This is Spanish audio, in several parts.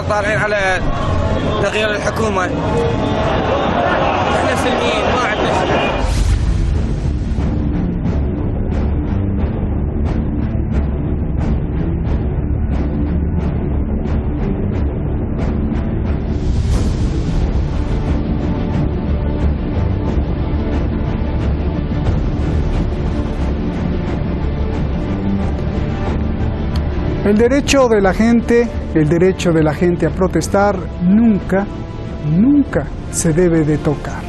طالعين على تغيير الحكومة. احنا سلميين ما عندنا شيء. El derecho de la gente a protestar nunca se debe de tocar.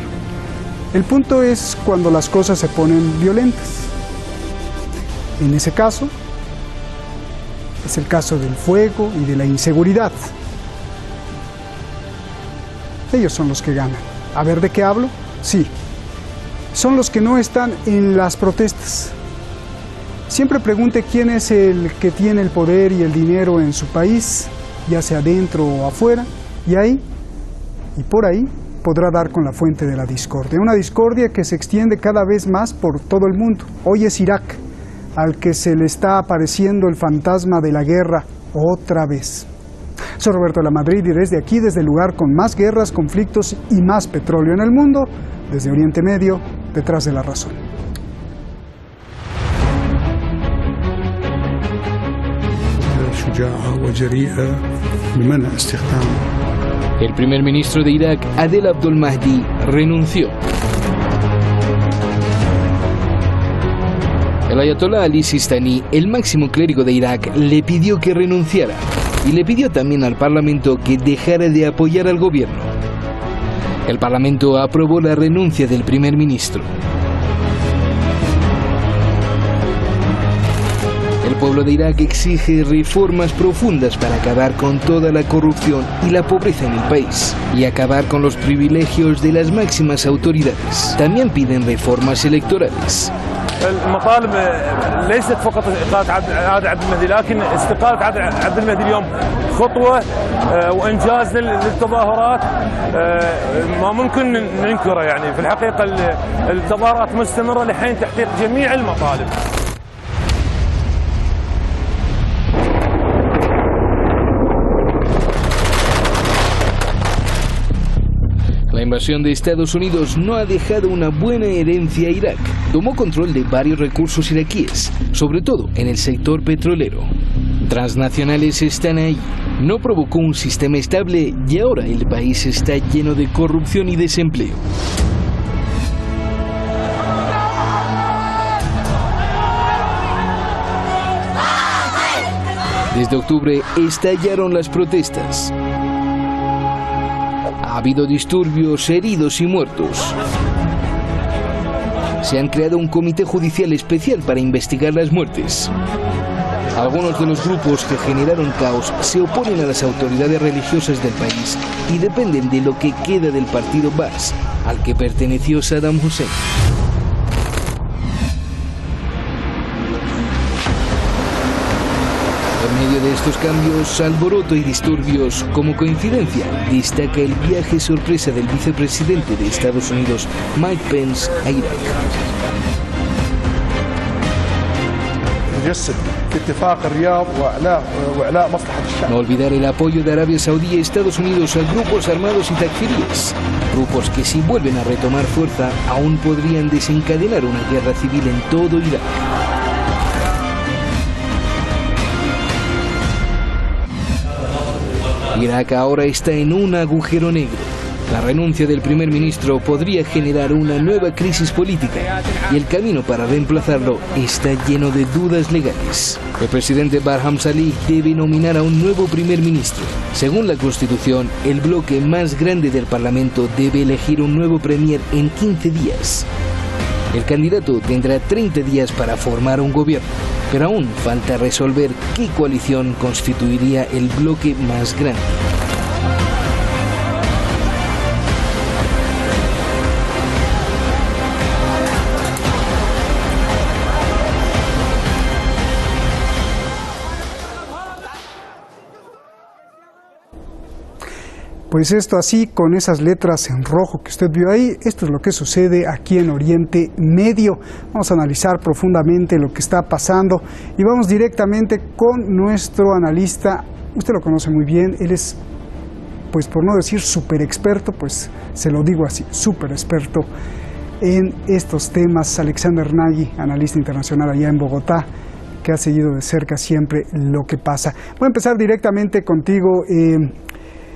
El punto es cuando las cosas se ponen violentas. En ese caso, es el caso del fuego y de la inseguridad. Ellos son los que ganan. ¿A ver de qué hablo? Sí, son los que no están en las protestas. Siempre pregunte quién es el que tiene el poder y el dinero en su país, ya sea dentro o afuera, y ahí, y por ahí, podrá dar con la fuente de la discordia. Una discordia que se extiende cada vez más por todo el mundo. Hoy es Irak, al que se le está apareciendo el fantasma de la guerra otra vez. Soy Roberto de la Madrid y desde aquí, desde el lugar con más guerras, conflictos y más petróleo en el mundo, desde Oriente Medio, detrás de la razón. El primer ministro de Irak, Adel Abdul Mahdi, renunció. El ayatolá Ali Sistani, el máximo clérigo de Irak, le pidió que renunciara y le pidió también al Parlamento que dejara de apoyar al gobierno. El Parlamento aprobó la renuncia del primer ministro. El pueblo de Irak exige reformas profundas para acabar con toda la corrupción y la pobreza en el país y acabar con los privilegios de las máximas autoridades. También piden reformas electorales. المطالب ليست فقط إقالة عبد المهدي لكن استقالة عبد المهدي اليوم خطوة وإنجاز للتظاهرات ما ممكن ننكره يعني في الحقيقة التظاهرات مستمرة لحين تحقيق جميع المطالب. La invasión de Estados Unidos no ha dejado una buena herencia a Irak. Tomó control de varios recursos iraquíes, sobre todo en el sector petrolero. Transnacionales están ahí. No provocó un sistema estable y ahora el país está lleno de corrupción y desempleo. Desde octubre estallaron las protestas. Ha habido disturbios, heridos y muertos. Se han creado un comité judicial especial para investigar las muertes. Algunos de los grupos que generaron caos se oponen a las autoridades religiosas del país y dependen de lo que queda del partido Baas, al que perteneció Saddam Hussein. En medio de estos cambios, alboroto y disturbios, como coincidencia, destaca el viaje sorpresa del vicepresidente de Estados Unidos, Mike Pence, a Irak. No olvidar el apoyo de Arabia Saudí y Estados Unidos a grupos armados y takfiríes, grupos que si vuelven a retomar fuerza aún podrían desencadenar una guerra civil en todo Irak. Irak ahora está en un agujero negro. La renuncia del primer ministro podría generar una nueva crisis política y el camino para reemplazarlo está lleno de dudas legales. El presidente Barham Salih debe nominar a un nuevo primer ministro. Según la Constitución, el bloque más grande del Parlamento debe elegir un nuevo premier en 15 días. El candidato tendrá 30 días para formar un gobierno, pero aún falta resolver qué coalición constituiría el bloque más grande. Pues esto así, con esas letras en rojo que usted vio ahí, esto es lo que sucede aquí en Oriente Medio. Vamos a analizar profundamente lo que está pasando y vamos directamente con nuestro analista. Usted lo conoce muy bien, él es pues por no decir súper experto, pues se lo digo así, súper experto en estos temas, Alexander Nagy, analista internacional allá en Bogotá, que ha seguido de cerca siempre lo que pasa. Voy a empezar directamente contigo,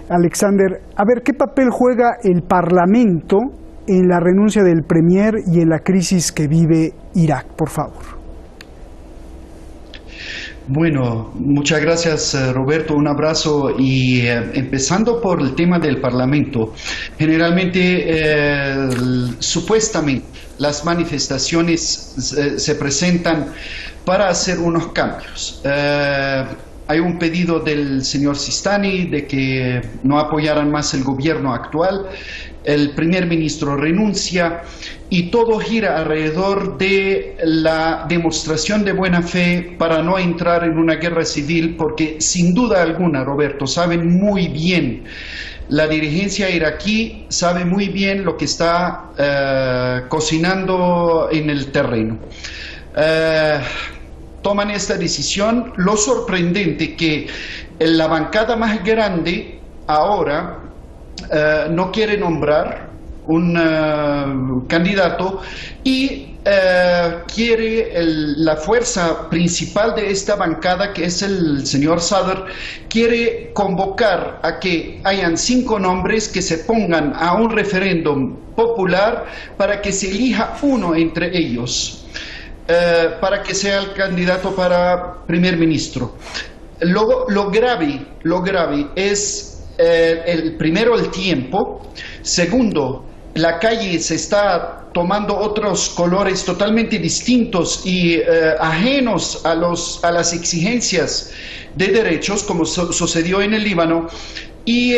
Alexander. A ver, ¿qué papel juega el Parlamento en la renuncia del Premier y en la crisis que vive Irak, por favor? Bueno, muchas gracias, Roberto, un abrazo. Y empezando por el tema del Parlamento, generalmente, supuestamente, las manifestaciones se presentan para hacer unos cambios. Hay un pedido del señor Sistani de que no apoyaran más el gobierno actual. El primer ministro renuncia y todo gira alrededor de la demostración de buena fe para no entrar en una guerra civil, porque sin duda alguna, Roberto, saben muy bien, la dirigencia iraquí sabe muy bien lo que está cocinando en el terreno. Toman esta decisión. Lo sorprendente que la bancada más grande ahora no quiere nombrar un candidato y quiere la fuerza principal de esta bancada, que es el señor Sadr, quiere convocar a que hayan 5 nombres que se pongan a un referéndum popular para que se elija uno entre ellos. Para que sea el candidato para primer ministro. Lo grave es primero el tiempo, segundo, la calle se está tomando otros colores totalmente distintos y ajenos a las exigencias de derechos, como sucedió en el Líbano. Y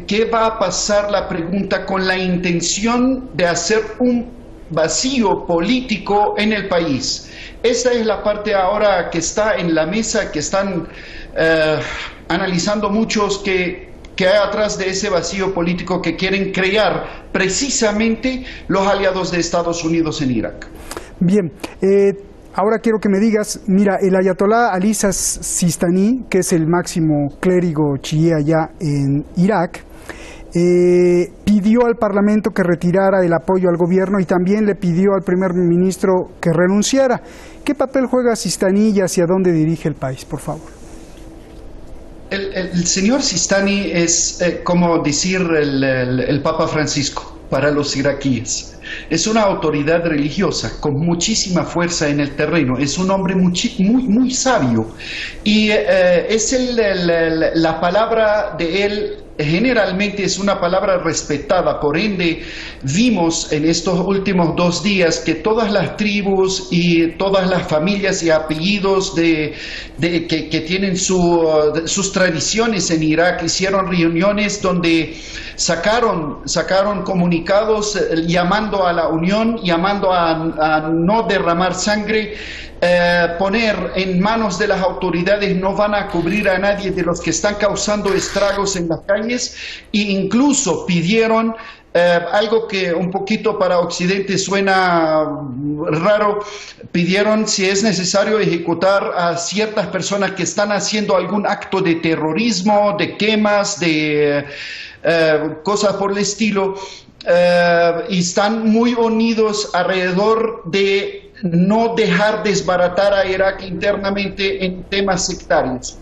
¿qué va a pasar? La pregunta con la intención de hacer un vacío político en el país. Esta es la parte ahora que está en la mesa, que están analizando muchos que hay atrás de ese vacío político que quieren crear precisamente los aliados de Estados Unidos en Irak. Bien, ahora quiero que me digas, mira, el ayatolá Ali Sistani, que es el máximo clérigo chií allá en Irak, pidió al Parlamento que retirara el apoyo al gobierno y también le pidió al primer ministro que renunciara. ¿Qué papel juega Sistani y hacia dónde dirige el país, por favor? El señor Sistani es como decir el Papa Francisco para los iraquíes. Es una autoridad religiosa con muchísima fuerza en el terreno. Es un hombre muy sabio. Y la palabra de él generalmente es una palabra respetada. Por ende, vimos en estos últimos 2 días que todas las tribus y todas las familias y apellidos que tienen sus tradiciones en Irak hicieron reuniones donde sacaron comunicados llamando a la unión, llamando a no derramar sangre. Poner en manos de las autoridades, no van a cubrir a nadie de los que están causando estragos en las calles, e incluso pidieron algo que un poquito para Occidente suena raro, pidieron si es necesario ejecutar a ciertas personas que están haciendo algún acto de terrorismo, de quemas, de cosas por el estilo, y están muy unidos alrededor de no dejar desbaratar a Irak internamente en temas sectarios.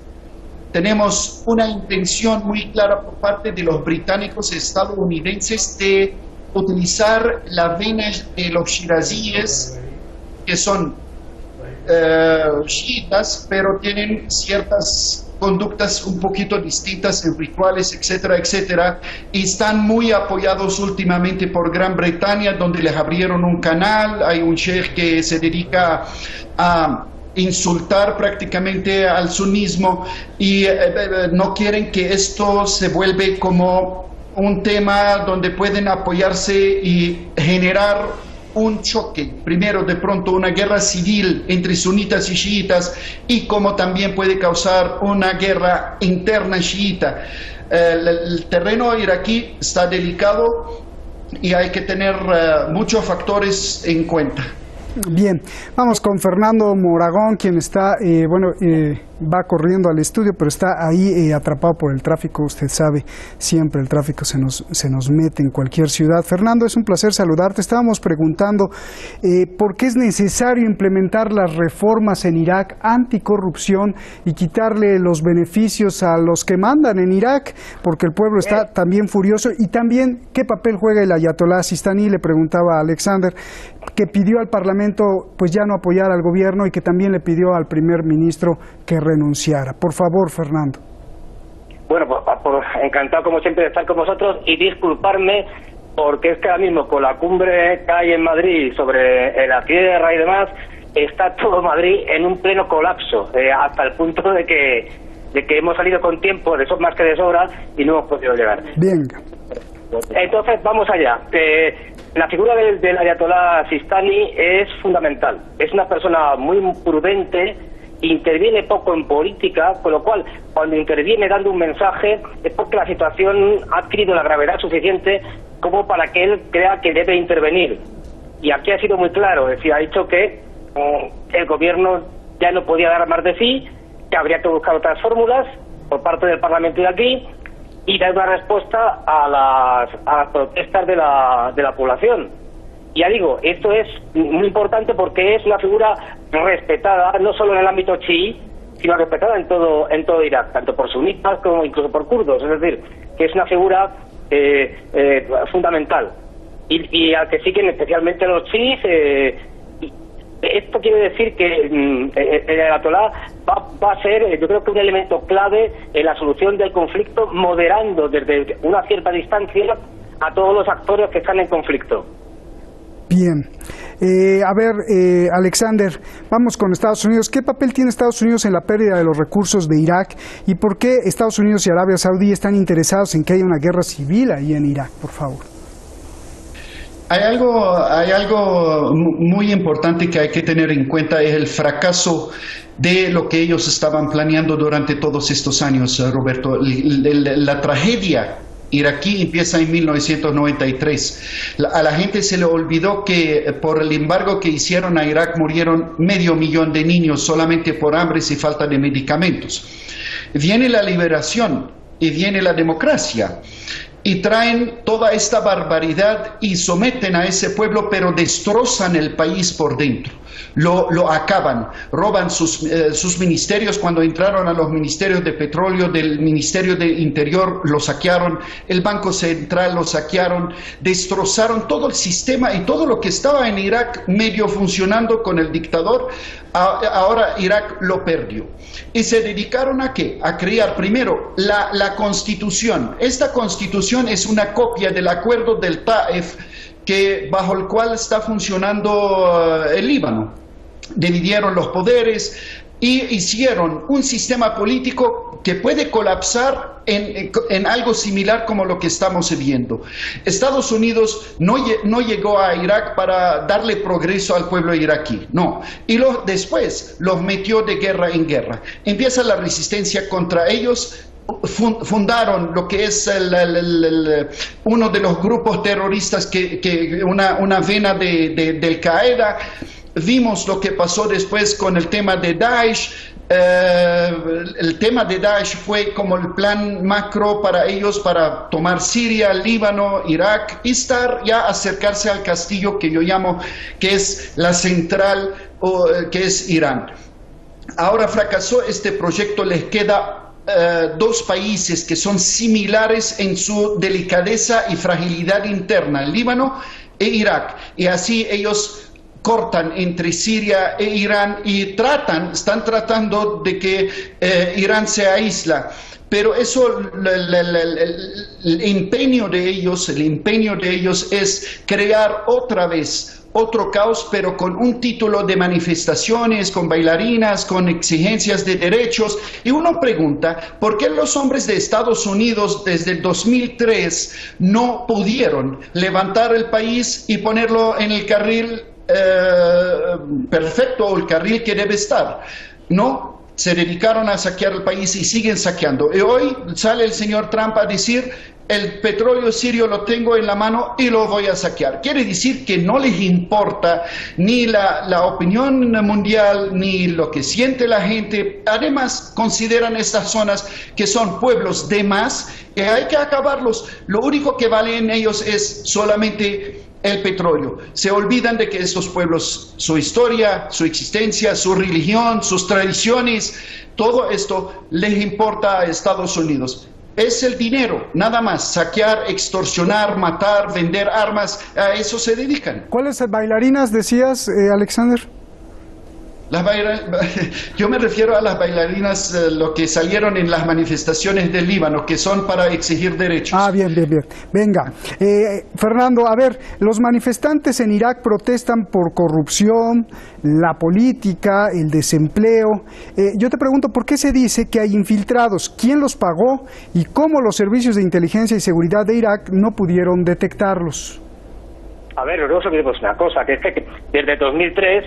Tenemos una intención muy clara por parte de los británicos y estadounidenses de utilizar la vena de los shirazíes, que son chiitas, pero tienen ciertas conductas un poquito distintas en rituales, etcétera, etcétera, y están muy apoyados últimamente por Gran Bretaña, donde les abrieron un canal. Hay un sheikh que se dedica a insultar prácticamente al sunismo y no quieren que esto se vuelva como un tema donde pueden apoyarse y generar un choque, primero de pronto una guerra civil entre sunitas y chiitas, y como también puede causar una guerra interna chiita. El terreno iraquí está delicado y hay que tener muchos factores en cuenta. Bien, vamos con Fernando Moragón, quien está, va corriendo al estudio, pero está ahí atrapado por el tráfico. Usted sabe, siempre el tráfico se nos mete en cualquier ciudad. Fernando, es un placer saludarte. Estábamos preguntando por qué es necesario implementar las reformas en Irak anticorrupción y quitarle los beneficios a los que mandan en Irak, porque el pueblo está también furioso. Y también, ¿qué papel juega el ayatolá Sistani? Le preguntaba a Alexander, que pidió al Parlamento pues ya no apoyar al gobierno y que también le pidió al primer ministro que renunciara. Por favor, Fernando. Bueno, pues encantado como siempre de estar con vosotros y disculparme porque es que ahora mismo con la cumbre que hay en Madrid sobre la tierra y demás, está todo Madrid en un pleno colapso, hasta el punto de que hemos salido con tiempo, de eso más que de sobra, y no hemos podido llegar. Venga. Entonces, vamos allá. La figura del ayatolá Sistani es fundamental. Es una persona muy prudente, interviene poco en política, con lo cual, cuando interviene dando un mensaje, es porque la situación ha adquirido la gravedad suficiente como para que él crea que debe intervenir. Y aquí ha sido muy claro, es decir, ha dicho que el gobierno ya no podía dar más de sí, que habría que buscar otras fórmulas por parte del Parlamento de aquí, y dar una respuesta a las protestas de la población. Y ya digo, esto es muy importante porque es una figura respetada, no solo en el ámbito chií, sino respetada en todo Irak, tanto por sunitas como incluso por kurdos. Es decir, que es una figura fundamental. Y al que siguen especialmente los chiíes. Esto quiere decir que el ayatolá va a ser, yo creo que un elemento clave en la solución del conflicto, moderando desde una cierta distancia a todos los actores que están en conflicto. Bien. Alexander, vamos con Estados Unidos. ¿Qué papel tiene Estados Unidos en la pérdida de los recursos de Irak? ¿Y por qué Estados Unidos y Arabia Saudí están interesados en que haya una guerra civil ahí en Irak? Por favor. Hay algo muy importante que hay que tener en cuenta, es el fracaso de lo que ellos estaban planeando durante todos estos años, Roberto. La tragedia iraquí empieza en 1993. A la gente se le olvidó que por el embargo que hicieron a Irak murieron 500,000 de niños solamente por hambre y falta de medicamentos. Viene la liberación y viene la democracia. Y traen toda esta barbaridad y someten a ese pueblo, pero destrozan el país por dentro. Lo acaban, roban sus ministerios. Cuando entraron a los ministerios de petróleo, del Ministerio de Interior, lo saquearon, el Banco Central lo saquearon, destrozaron todo el sistema y todo lo que estaba en Irak medio funcionando con el dictador. Ahora Irak lo perdió. ¿Y se dedicaron a qué? A crear primero la Constitución. Esta Constitución es una copia del acuerdo del Taif, bajo el cual está funcionando el Líbano. Dividieron los poderes y hicieron un sistema político que puede colapsar en algo similar como lo que estamos viendo. Estados Unidos no llegó a Irak para darle progreso al pueblo iraquí, no. Y después los metió de guerra en guerra. Empieza la resistencia contra ellos. Fundaron lo que es uno de los grupos terroristas, una vena de Al-Qaeda. Vimos lo que pasó después con el tema de Daesh. El tema de Daesh fue como el plan macro para ellos, para tomar Siria, Líbano, Irak y acercarse al castillo que yo llamo, que es la central, que es Irán. Ahora fracasó este proyecto, les queda dos países que son similares en su delicadeza y fragilidad interna, el Líbano e Irak, y así ellos cortan entre Siria e Irán y están tratando de que Irán se aísla. Pero eso, el empeño de ellos es crear otra vez otro caos, pero con un título de manifestaciones, con bailarinas, con exigencias de derechos. Y uno pregunta, ¿por qué los hombres de Estados Unidos desde el 2003 no pudieron levantar el país y ponerlo en el carril perfecto, o el carril que debe estar? No, se dedicaron a saquear el país y siguen saqueando. Y hoy sale el señor Trump a decir el petróleo sirio lo tengo en la mano y lo voy a saquear. Quiere decir que no les importa ni la opinión mundial, ni lo que siente la gente. Además, consideran estas zonas que son pueblos de más, que hay que acabarlos. Lo único que vale en ellos es solamente el petróleo. Se olvidan de que estos pueblos, su historia, su existencia, su religión, sus tradiciones, todo esto les importa a Estados Unidos. Es el dinero, nada más, saquear, extorsionar, matar, vender armas, a eso se dedican. ¿Cuáles bailarinas decías, Alexander? Yo me refiero a las bailarinas, lo que salieron en las manifestaciones del Líbano, que son para exigir derechos. Ah, bien. Venga, Fernando, a ver, los manifestantes en Irak protestan por corrupción, la política, el desempleo. Yo te pregunto, ¿por qué se dice que hay infiltrados? ¿Quién los pagó? ¿Y cómo los servicios de inteligencia y seguridad de Irak no pudieron detectarlos? A ver, luego sabemos una cosa, que es que desde 2003...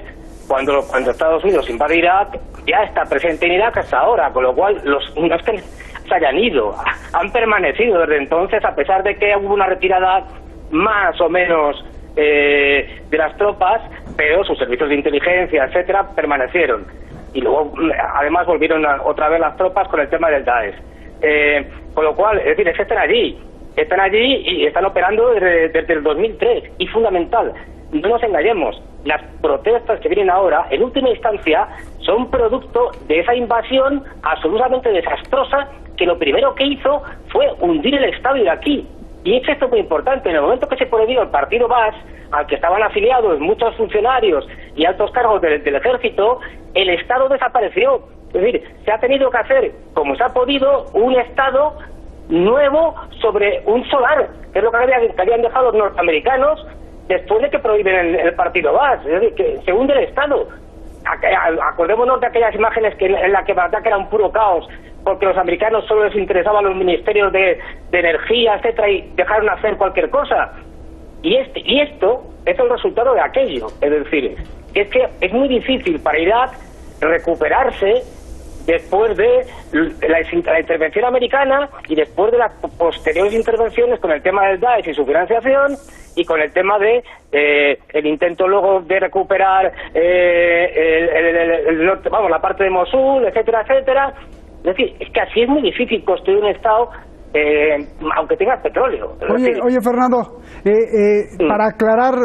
Cuando Estados Unidos invade Irak, ya está presente en Irak hasta ahora, con lo cual no es que se hayan ido, han permanecido desde entonces, a pesar de que hubo una retirada más o menos de las tropas, pero sus servicios de inteligencia, etcétera, permanecieron. Y luego, además, volvieron otra vez las tropas con el tema del Daesh. Con lo cual, es decir, es que están allí y están operando desde el 2003, y fundamental. No nos engañemos, las protestas que vienen ahora, en última instancia, son producto de esa invasión absolutamente desastrosa que lo primero que hizo fue hundir el Estado iraquí. Y es esto muy importante, en el momento que se prohibió el partido Baas, al que estaban afiliados muchos funcionarios y altos cargos del ejército, el Estado desapareció. Es decir, se ha tenido que hacer, como se ha podido, un Estado nuevo sobre un solar, que es lo que habían dejado los norteamericanos después de que prohíben el partido Baas, es decir, que se hunde el Estado. Acordémonos de aquellas imágenes en las que Bagdad era un puro caos, porque los americanos solo les interesaban los ministerios de energía, etcétera, y dejaron hacer cualquier cosa. Y esto es el resultado de aquello. Es decir, es que es muy difícil para Irak recuperarse después de la intervención americana y después de las posteriores intervenciones con el tema del Daesh y su financiación, y con el tema de el intento luego de recuperar la parte de Mosul, etcétera, etcétera. Es decir, es que así es muy difícil construir un Estado aunque tengas petróleo. Oye, Fernando, para aclarar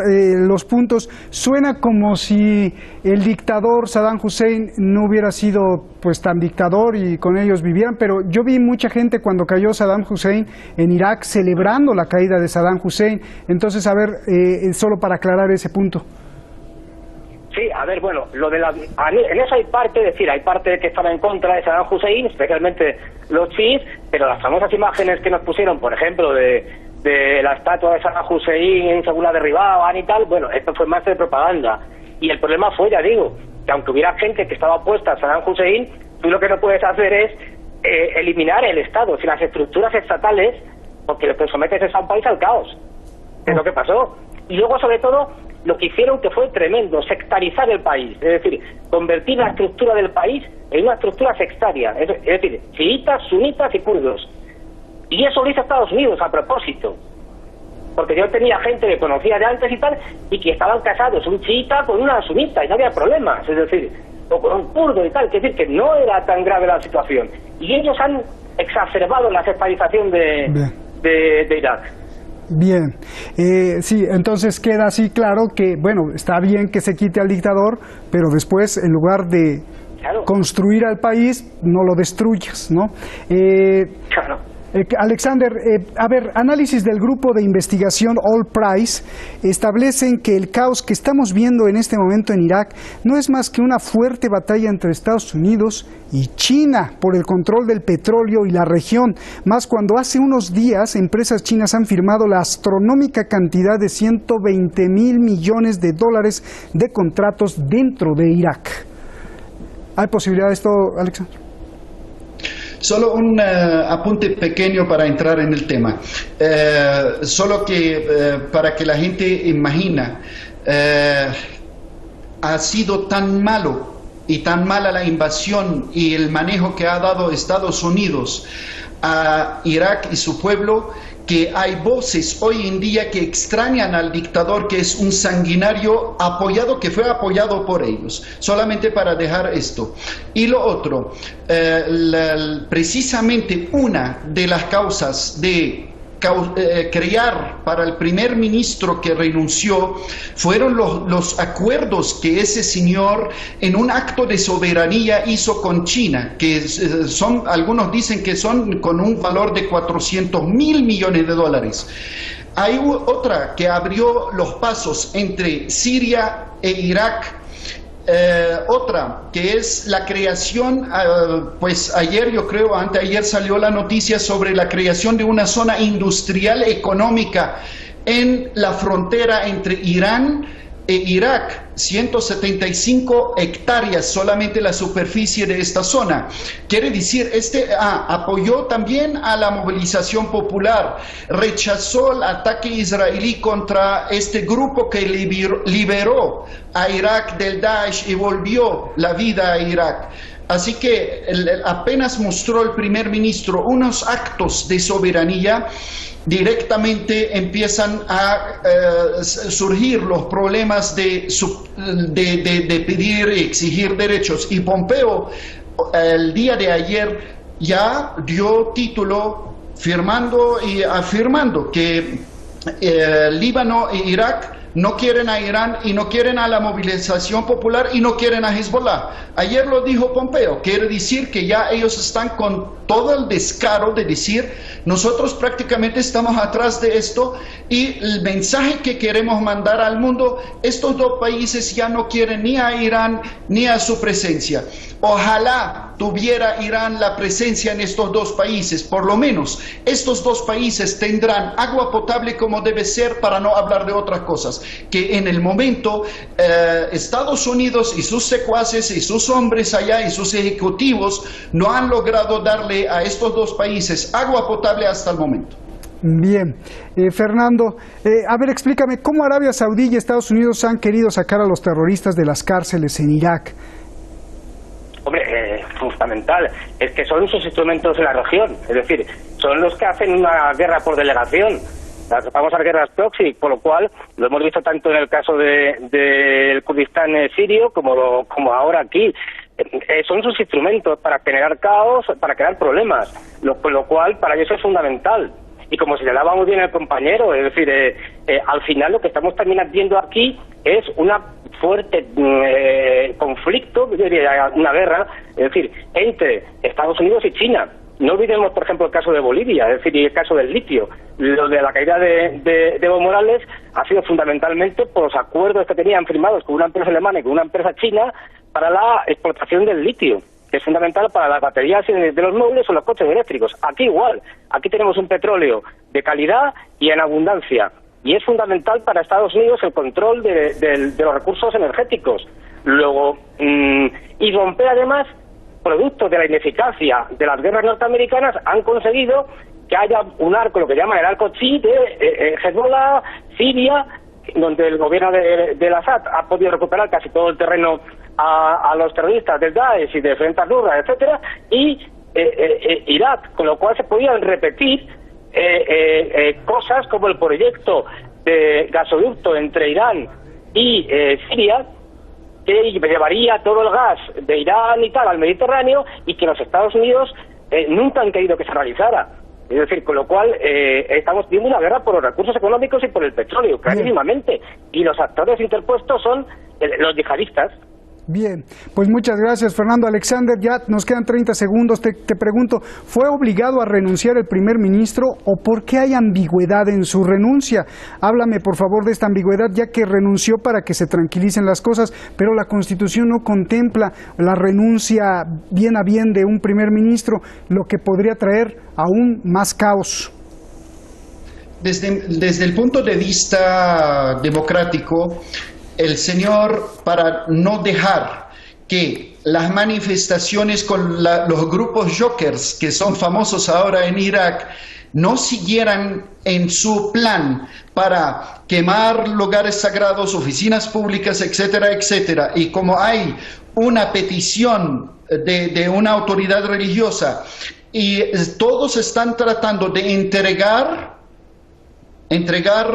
los puntos, suena como si el dictador Saddam Hussein no hubiera sido pues tan dictador y con ellos vivían, pero yo vi mucha gente cuando cayó Saddam Hussein en Irak celebrando la caída de Saddam Hussein. Entonces, a ver, solo para aclarar ese punto. Sí, a ver, bueno, en eso hay parte, es decir, hay parte que estaba en contra de Saddam Hussein, especialmente los chiíes, pero las famosas imágenes que nos pusieron, por ejemplo, de la estatua de Saddam Hussein según la derribaban y tal, bueno, esto fue más de propaganda. Y el problema fue, ya digo, que aunque hubiera gente que estaba opuesta a Saddam Hussein, tú lo que no puedes hacer es eliminar el Estado, si las estructuras estatales, porque lo que sometes es a un país al caos. Es lo que pasó. Y luego, sobre todo, lo que hicieron que fue tremendo, sectarizar el país, es decir, convertir la estructura del país en una estructura sectaria, es decir, chiitas, sunitas y kurdos. Y eso lo hizo Estados Unidos a propósito, porque yo tenía gente que conocía de antes y tal, y que estaban casados, un chiita con una sunita, y no había problemas, es decir, o con un kurdo y tal, es decir, que no era tan grave la situación. Y ellos han exacerbado la sectarización de Irak. Bien, sí, entonces queda así claro que, bueno, está bien que se quite al dictador, pero después, en lugar de construir al país, no lo destruyas, ¿no? Claro. Alexander, a ver, análisis del grupo de investigación All Price establecen que el caos que estamos viendo en este momento en Irak no es más que una fuerte batalla entre Estados Unidos y China por el control del petróleo y la región, más cuando hace unos días empresas chinas han firmado la astronómica cantidad de $120 mil millones de contratos dentro de Irak. ¿Hay posibilidad de esto, Alexander? Solo un apunte pequeño para entrar en el tema. Solo que para que la gente imagina, ha sido tan malo y tan mala la invasión y el manejo que ha dado Estados Unidos a Irak y su pueblo, que hay voces hoy en día que extrañan al dictador, que es un sanguinario que fue apoyado por ellos. Solamente para dejar esto. Y lo otro, precisamente una de las causas de crear para el primer ministro que renunció fueron los acuerdos que ese señor en un acto de soberanía hizo con China, que algunos dicen que son con un valor de 400.000 millones de dólares. Hay otra que abrió los pasos entre Siria e Irak. Otra que es la creación, pues ayer, yo creo, anteayer salió la noticia sobre la creación de una zona industrial económica en la frontera entre Irán e Irak, 175 hectáreas solamente la superficie de esta zona. Quiere decir, apoyó también a la movilización popular, rechazó el ataque israelí contra este grupo que liberó a Irak del Daesh y volvió la vida a Irak. Así que apenas mostró el primer ministro unos actos de soberanía, directamente empiezan a surgir los problemas de pedir y exigir derechos. Y Pompeo, el día de ayer, ya dio título firmando y afirmando que Líbano e Irak no quieren a Irán y no quieren a la movilización popular y no quieren a Hezbollah. Ayer lo dijo Pompeo, quiere decir que ya ellos están con todo el descaro de decir, nosotros prácticamente estamos atrás de esto y el mensaje que queremos mandar al mundo, estos dos países ya no quieren ni a Irán ni a su presencia. Ojalá tuviera Irán la presencia en estos dos países, por lo menos estos dos países tendrán agua potable como debe ser, para no hablar de otras cosas, que en el momento Estados Unidos y sus secuaces y sus hombres allá y sus ejecutivos no han logrado darle a estos dos países agua potable hasta el momento. Bien, Fernando, a ver, explícame, ¿cómo Arabia Saudí y Estados Unidos han querido sacar a los terroristas de las cárceles en Irak? Hombre, fundamental, es que son sus instrumentos en la región, es decir, son los que hacen una guerra por delegación, las famosas guerras proxy, por lo cual lo hemos visto tanto en el caso del Kurdistán sirio como ahora aquí. Son sus instrumentos para generar caos, para crear problemas, con lo cual para ellos es fundamental. Y como señalaba muy bien el compañero, es decir, al final lo que estamos también viendo aquí es una fuerte conflicto, una guerra, es decir, entre Estados Unidos y China. No olvidemos, por ejemplo, el caso de Bolivia, es decir, y el caso del litio. Lo de la caída de Evo Morales ha sido fundamentalmente por los acuerdos que tenían firmados con una empresa alemana y con una empresa china para la explotación del litio, que es fundamental para las baterías de los móviles o los coches eléctricos. Aquí igual, aquí tenemos un petróleo de calidad y en abundancia, y es fundamental para Estados Unidos el control de los recursos energéticos. Luego, y romper además, producto de la ineficacia de las guerras norteamericanas, han conseguido que haya un arco, lo que llaman el arco Chi de Hezbollah, Siria, donde el gobierno de Assad ha podido recuperar casi todo el terreno a los terroristas del Daesh y de Frente al-Nusra, etcétera, y Irak, con lo cual se podían repetir cosas como el proyecto de gasoducto entre Irán y Siria, que llevaría todo el gas de Irán y tal al Mediterráneo, y que los Estados Unidos nunca han querido que se realizara. Es decir, con lo cual estamos viendo una guerra por los recursos económicos y por el petróleo, clarísimamente. Y los actores interpuestos son los yihadistas. Bien, pues muchas gracias, Fernando. Alexander, ya nos quedan 30 segundos. Te pregunto, ¿fue obligado a renunciar el primer ministro o por qué hay ambigüedad en su renuncia? Háblame, por favor, de esta ambigüedad, ya que renunció para que se tranquilicen las cosas, pero la Constitución no contempla la renuncia bien a bien de un primer ministro, lo que podría traer aún más caos. Desde el punto de vista democrático, el señor, para no dejar que las manifestaciones con los grupos jokers, que son famosos ahora en Irak, no siguieran en su plan para quemar lugares sagrados, oficinas públicas, etcétera, etcétera, y como hay una petición de una autoridad religiosa y todos están tratando de entregar entregar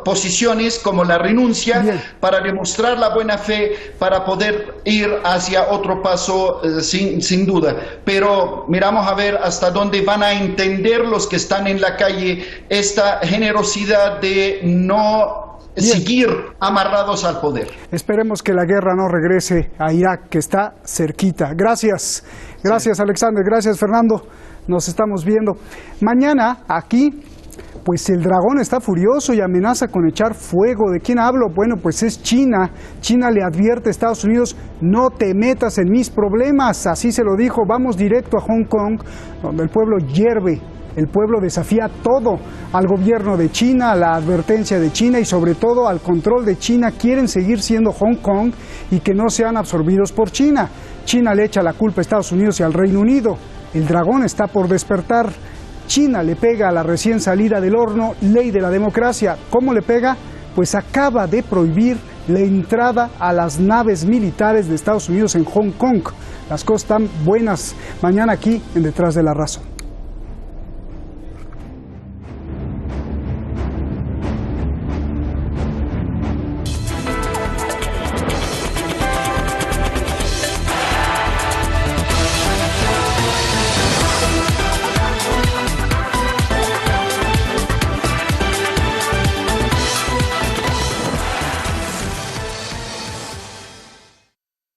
posiciones como la renuncia para demostrar la buena fe, para poder ir hacia otro paso sin duda. Pero miramos a ver hasta dónde van a entender los que están en la calle esta generosidad de no seguir amarrados al poder. Esperemos que la guerra no regrese a Irak, que está cerquita. Gracias, Alexander, gracias Fernando, nos estamos viendo. Mañana aquí, pues el dragón está furioso y amenaza con echar fuego. ¿De quién hablo? Bueno, pues es China. China le advierte a Estados Unidos, no te metas en mis problemas. Así se lo dijo, vamos directo a Hong Kong, donde el pueblo hierve. El pueblo desafía todo al gobierno de China, a la advertencia de China y sobre todo al control de China. Quieren seguir siendo Hong Kong y que no sean absorbidos por China. China le echa la culpa a Estados Unidos y al Reino Unido. El dragón está por despertar. China le pega a la recién salida del horno ley de la democracia. ¿Cómo le pega? Pues acaba de prohibir la entrada a las naves militares de Estados Unidos en Hong Kong. Las cosas están buenas. Mañana aquí en Detrás de la Razón.